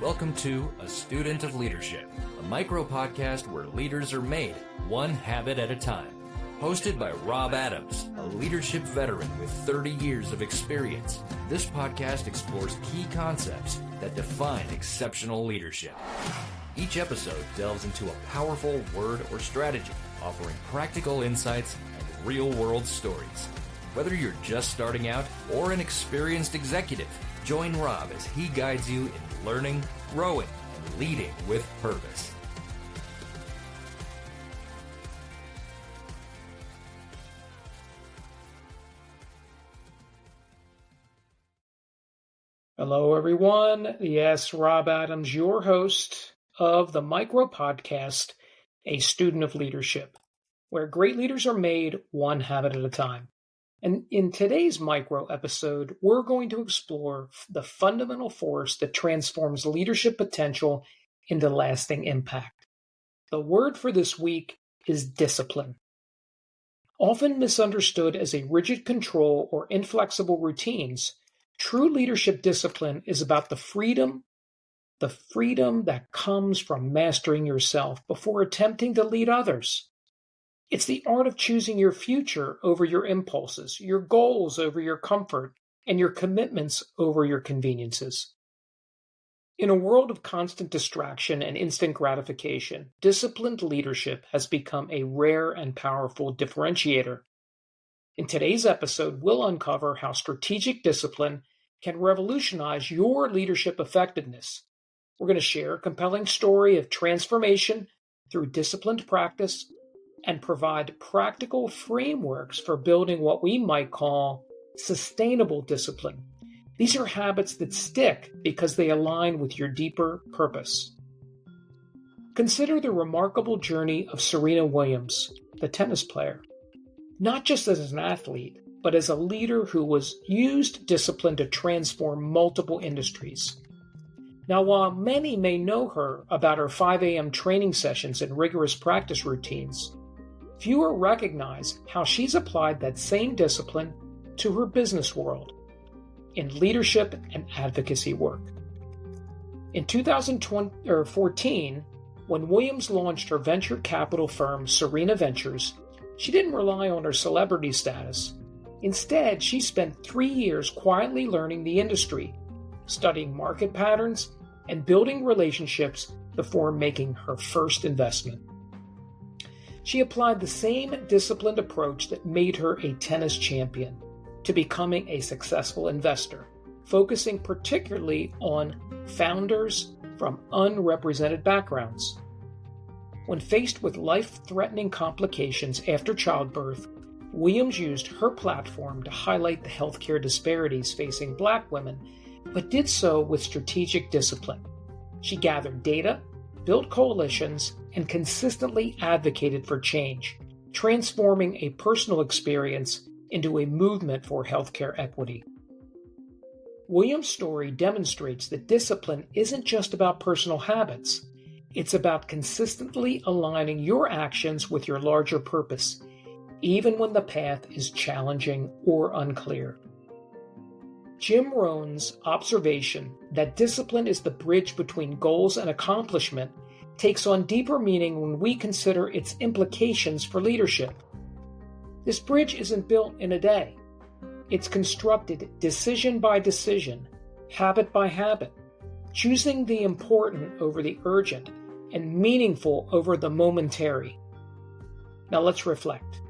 Welcome to A Student of Leadership, a micro-podcast where leaders are made one habit at a time. Hosted by Rob Adams, a leadership veteran with 30 years of experience, this podcast explores key concepts that define exceptional leadership. Each episode delves into a powerful word or strategy, offering practical insights and real-world stories. Whether you're just starting out or an experienced executive, join Rob as he guides you in learning, growing, and leading with purpose. Hello, everyone. Yes, Rob Adams, your host of the micro podcast, A Student of Leadership, where great leaders are made one habit at a time. And in today's micro episode, we're going to explore the fundamental force that transforms leadership potential into lasting impact. The word for this week is discipline. Often misunderstood as a rigid control or inflexible routines, true leadership discipline is about the freedom that comes from mastering yourself before attempting to lead others. It's the art of choosing your future over your impulses, your goals over your comfort, and your commitments over your conveniences. In a world of constant distraction and instant gratification, disciplined leadership has become a rare and powerful differentiator. In today's episode, we'll uncover how strategic discipline can revolutionize your leadership effectiveness. We're going to share a compelling story of transformation through disciplined practice and provide practical frameworks for building what we might call sustainable discipline. These are habits that stick because they align with your deeper purpose. Consider the remarkable journey of Serena Williams, the tennis player, not just as an athlete, but as a leader who was used discipline to transform multiple industries. Now, while many may know her about her 5 a.m. training sessions and rigorous practice routines, fewer recognize how she's applied that same discipline to her business world in leadership and advocacy work. In 2014, when Williams launched her venture capital firm Serena Ventures, she didn't rely on her celebrity status. Instead, she spent 3 years quietly learning the industry, studying market patterns, and building relationships before making her first investment. She applied the same disciplined approach that made her a tennis champion to becoming a successful investor, focusing particularly on founders from unrepresented backgrounds. When faced with life-threatening complications after childbirth, Williams used her platform to highlight the healthcare disparities facing Black women, but did so with strategic discipline. She gathered data, built coalitions, and consistently advocated for change, transforming a personal experience into a movement for healthcare equity. Williams' story demonstrates that discipline isn't just about personal habits. It's about consistently aligning your actions with your larger purpose, even when the path is challenging or unclear. Jim Rohn's observation that discipline is the bridge between goals and accomplishment takes on deeper meaning when we consider its implications for leadership. This bridge isn't built in a day. It's constructed decision by decision, habit by habit, choosing the important over the urgent and meaningful over the momentary. Now let's reflect.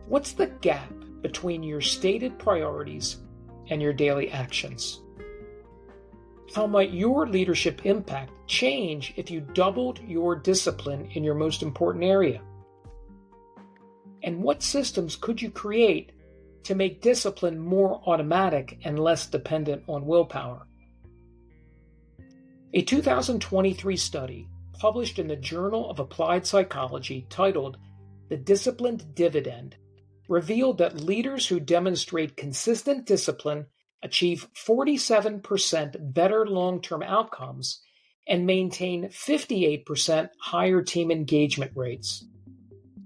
What's the gap between your stated priorities and your daily actions? How might your leadership impact change if you doubled your discipline in your most important area? And what systems could you create to make discipline more automatic and less dependent on willpower? A 2023 study published in the Journal of Applied Psychology titled The Disciplined Dividend revealed that leaders who demonstrate consistent discipline achieve 47% better long-term outcomes and maintain 58% higher team engagement rates.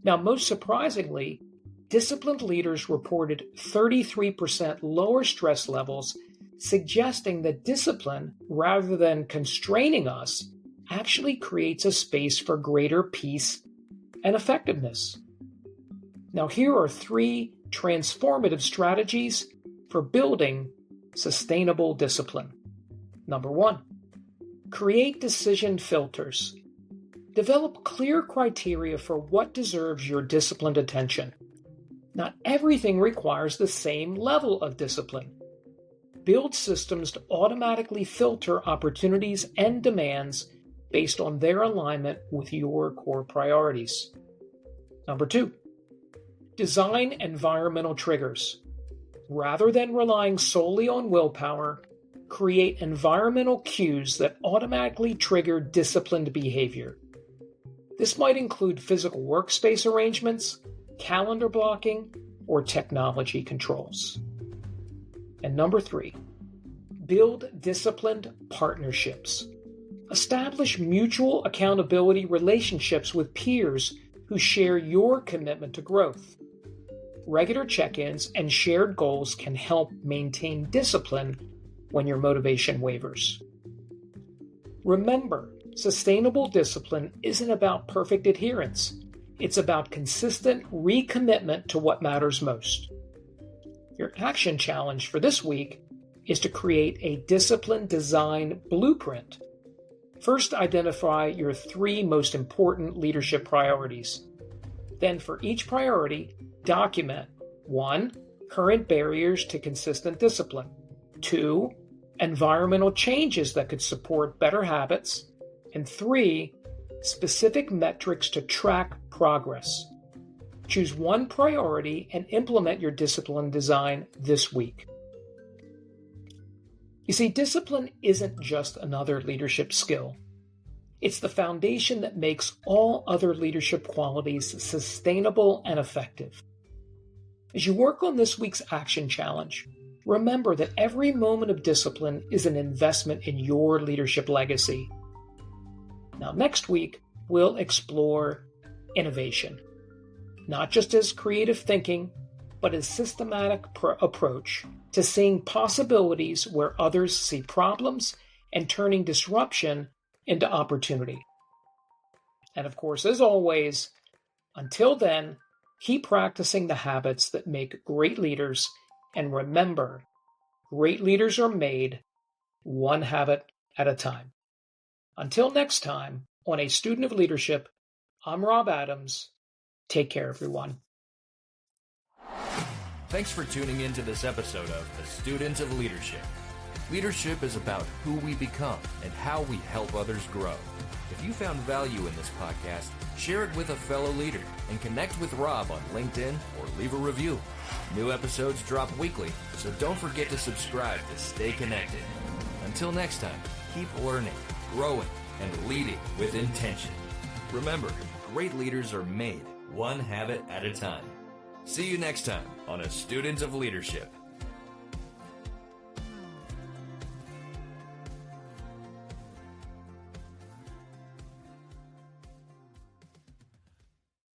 Now, most surprisingly, disciplined leaders reported 33% lower stress levels suggesting that discipline, rather than constraining us, actually creates a space for greater peace and effectiveness. Now, here are 3 transformative strategies for building sustainable discipline. Number 1, create decision filters. Develop clear criteria for what deserves your disciplined attention. Not everything requires the same level of discipline. Build systems to automatically filter opportunities and demands based on their alignment with your core priorities. Number 2, design environmental triggers. Rather than relying solely on willpower, create environmental cues that automatically trigger disciplined behavior. This might include physical workspace arrangements, calendar blocking, or technology controls. And number 3, build disciplined partnerships. Establish mutual accountability relationships with peers who share your commitment to growth. Regular check-ins and shared goals can help maintain discipline when your motivation wavers. Remember, sustainable discipline isn't about perfect adherence. It's about consistent recommitment to what matters most. Your action challenge for this week is to create a discipline design blueprint. First, identify your 3 most important leadership priorities. Then, for each priority, document 1, current barriers to consistent discipline, 2, environmental changes that could support better habits, and 3, specific metrics to track progress. Choose one priority and implement your discipline design this week. You see, discipline isn't just another leadership skill. It's the foundation that makes all other leadership qualities sustainable and effective. As you work on this week's action challenge, remember that every moment of discipline is an investment in your leadership legacy. Now, next week, we'll explore innovation, not just as creative thinking, but as systematic approach to seeing possibilities where others see problems and turning disruption into opportunity. And of course, as always, until then, keep practicing the habits that make great leaders, and remember, great leaders are made one habit at a time. Until next time, on A Student of Leadership, I'm Rob Adams. Take care, everyone. Thanks for tuning in to this episode of A Student of Leadership. Leadership is about who we become and how we help others grow. If you found value in this podcast, share it with a fellow leader and connect with Rob on LinkedIn or leave a review. New episodes drop weekly, so don't forget to subscribe to stay connected. Until next time, keep learning, growing, and leading with intention. Remember, great leaders are made one habit at a time. See you next time on A Student of Leadership.